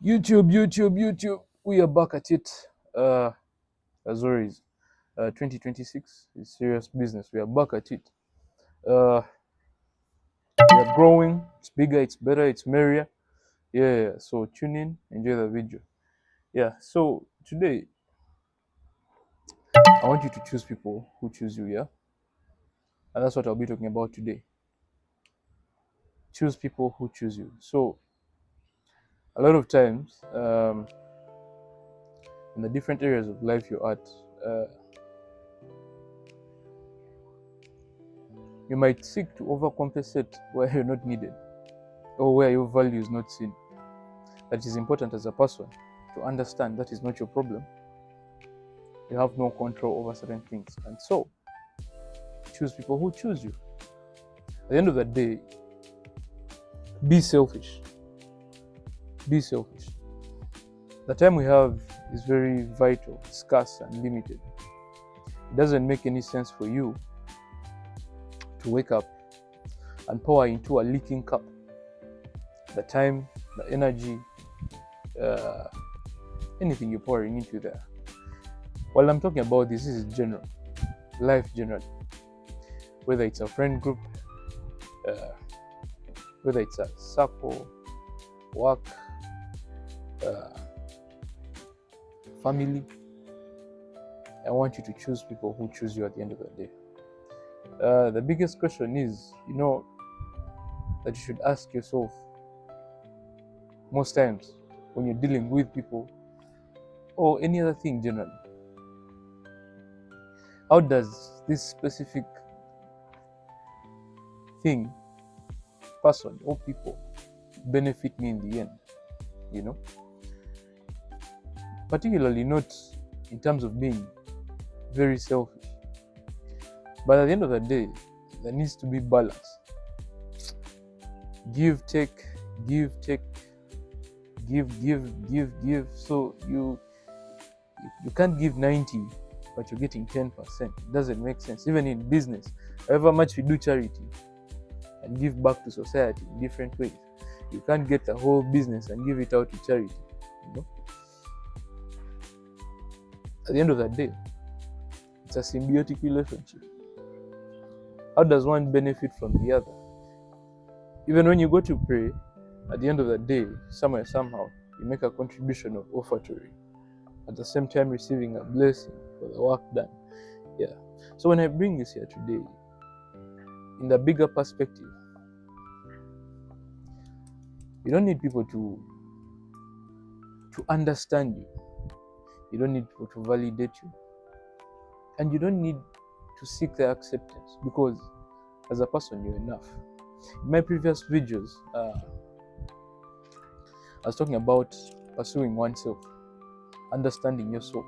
YouTube. We are back at it. As always, 2026 is serious business. We are back at it. We are growing. It's bigger, it's better, it's merrier. Yeah. So tune in, enjoy the video. Yeah. So today, I want you to choose people who choose you. Yeah. And that's what I'll be talking about today. Choose people who choose you. So a lot of times, in the different areas of life you're at, you might seek to overcompensate where you're not needed or where your value is not seen. That is important as a person to understand that is not your problem. You have no control over certain things. And so, choose people who choose you. At the end of the day, be selfish. Be selfish. The time we have is very vital, scarce, and limited. It doesn't make any sense for you to wake up and pour into a leaking cup the time, the energy, anything you're pouring into there. While I'm talking about this is general, life generally. Whether it's a friend group, whether it's a circle, work, family, I want you to choose people who choose you at the end of the day. The biggest question is, that you should ask yourself most times when you're dealing with people or any other thing generally. How does this specific thing, person or people benefit me in the end? Particularly not in terms of being very selfish, but at the end of the day, there needs to be balance. Give, take, give. So you can't give 90, but you're getting 10%. It doesn't make sense. Even in business, however much we do charity and give back to society in different ways, you can't get the whole business and give it out to charity. At the end of the day, it's a symbiotic relationship. How does one benefit from the other? Even when you go to pray, at the end of the day, somehow, you make a contribution of offertory, at the same time receiving a blessing for the work done. Yeah. So when I bring this here today, in the bigger perspective, you don't need people to understand you. You don't need people to validate you. And you don't need to seek their acceptance, because as a person, you're enough. In my previous videos, I was talking about pursuing oneself, understanding yourself.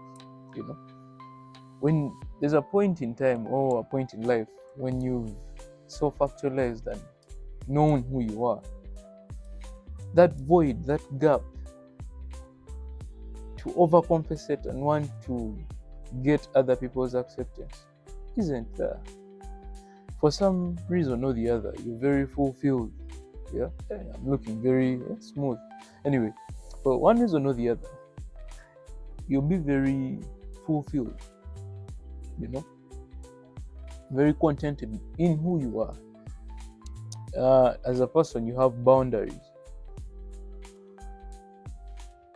When there's a point in time or a point in life when you've self-actualized and known who you are, that void, that gap to overcompensate and want to get other people's acceptance isn't there. For some reason or the other, you're very fulfilled. Yeah, I'm looking very smooth. Anyway, for one reason or the other, you'll be very fulfilled, very contented in who you are. As a person, you have boundaries.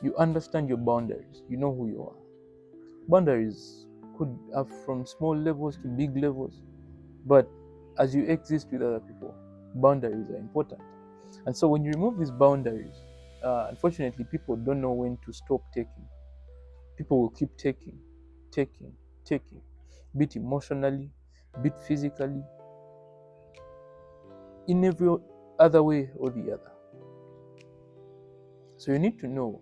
You understand your boundaries. You know who you are. Boundaries could have from small levels to big levels, but as you exist with other people, boundaries are important. And so when you remove these boundaries, unfortunately, people don't know when to stop taking. People will keep taking, be it emotionally, be it physically, in every other way or the other. So you need to know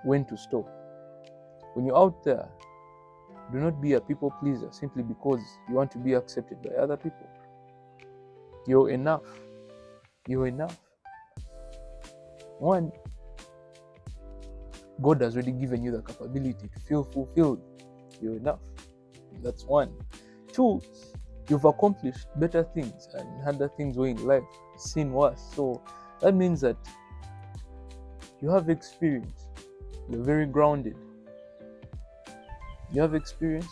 when to stop. When you're out there, do not be a people pleaser simply because you want to be accepted by other people. You're enough. One, God has already given you the capability to feel fulfilled. You're enough. That's one. Two, you've accomplished better things and had other things going in life, seen worse. So that means that You have experience. You're very grounded. You have experience.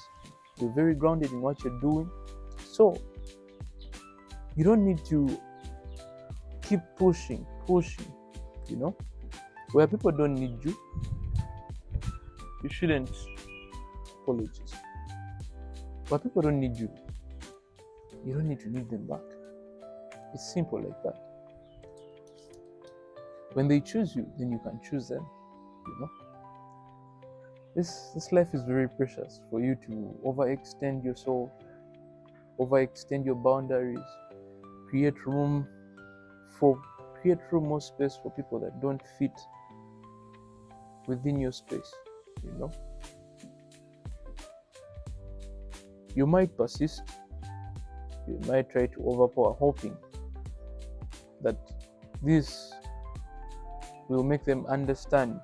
You're very grounded in what you're doing. So you don't need to keep pushing, you know. Where people don't need you, you shouldn't apologize. Where people don't need you, you don't need to need them back. It's simple like that. When they choose you, then you can choose them, you know. This life is very precious for you to overextend yourself, overextend your boundaries, create room more space for people that don't fit within your space, you know. You might persist, you might try to overpower, hoping that this will make them understand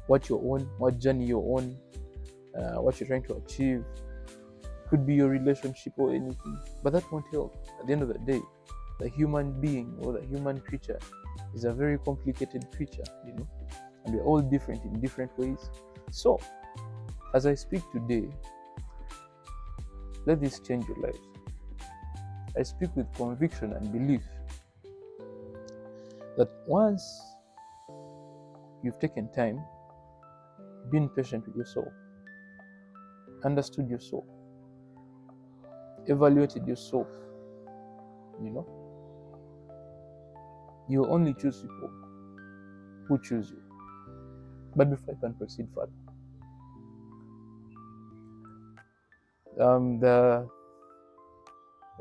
what you're on, what journey you're on, what you're trying to achieve. Could be your relationship or anything, but that won't help. At the end of the day, the human being or the human creature is a very complicated creature, you know, and we're all different in different ways. So, as I speak today, let this change your life. I speak with conviction and belief that once you've taken time, been patient with yourself, understood yourself, evaluated yourself, you know, you only choose people who choose you. But before I can proceed further,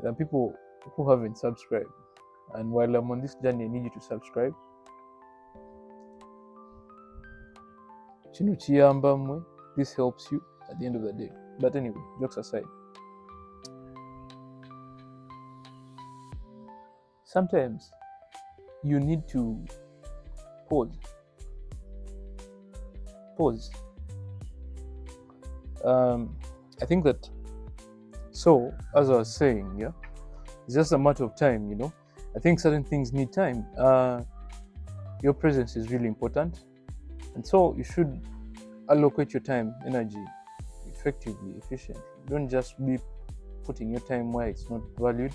the people who haven't subscribed, and while I'm on this journey, I need you to subscribe. Kino kiyamba mmwe. This helps you at the end of the day. But anyway, jokes aside, sometimes you need to pause. I think that, so as I was saying, yeah, it's just a matter of time, you know. I think certain things need time. Your presence is really important, and so you should allocate your time, energy effectively, efficiently. Don't just be putting your time where it's not valued,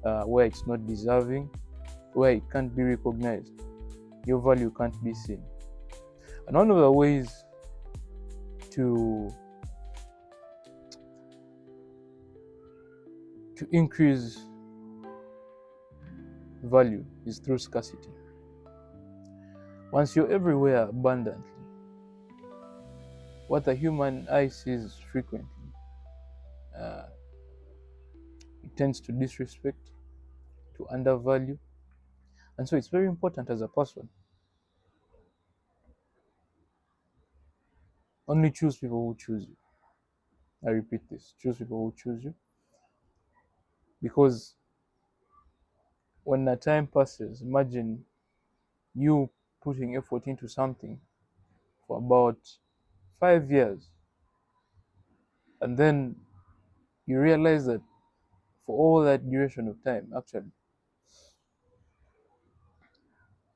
where it's not deserving, where it can't be recognized. Your value can't be seen. And one of the ways to increase value is through scarcity. Once you're everywhere abundantly, what the human eye sees frequently, it tends to disrespect, to undervalue. And so it's very important as a person. Only choose people who choose you. I repeat this, choose people who choose you. Because when the time passes, imagine you putting effort into something for about 5 years, and then you realize that for all that duration of time, actually,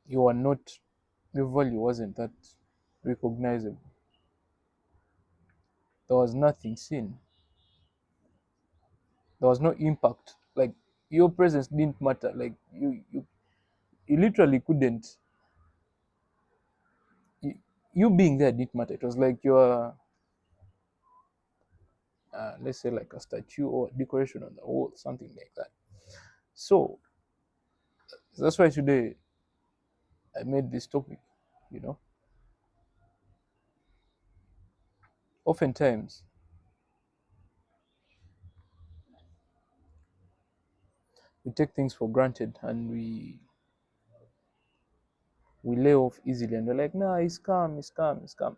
your value wasn't that recognizable. There was nothing seen. There was no impact. Like, your presence didn't matter. Like, you literally couldn't. You being there didn't matter. It was like you're, let's say, like a statue or decoration on the wall, something like that. So that's why today I made this topic. You know, oftentimes we take things for granted and we lay off easily, and we're like, nah, it's calm.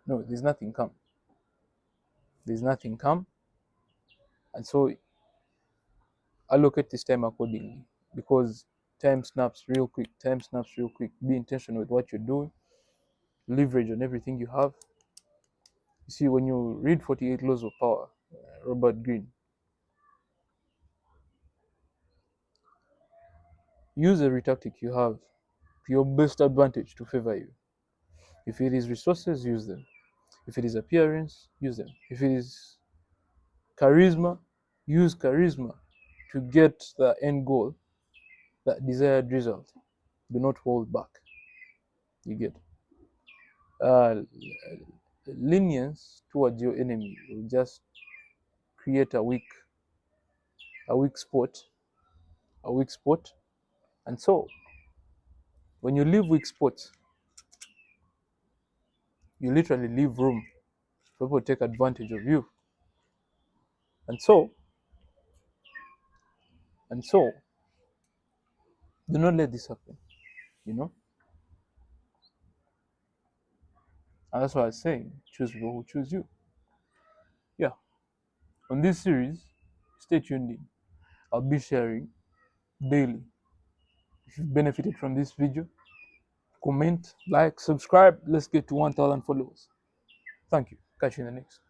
No, there's nothing calm. There's nothing calm. And so allocate this time accordingly, because time snaps real quick. Be intentional with what you're doing. Leverage on everything you have. You see, when you read 48 Laws of Power, Robert Greene, use every tactic you have to your best advantage to favor you. If it is resources, use them. If it is appearance, use them. If it is charisma, use charisma to get the end goal, that desired result. Do not hold back. You get lenience towards your enemy will just create a weak spot, and so when you leave weak spots, you literally leave room for people to take advantage of you. And so, do not let this happen, you know? And that's why I was saying, choose people who choose you. Yeah. On this series, stay tuned in. I'll be sharing daily. If you've benefited from this video, comment, like, subscribe. Let's get to 1,000 followers. Thank you. Catch you in the next.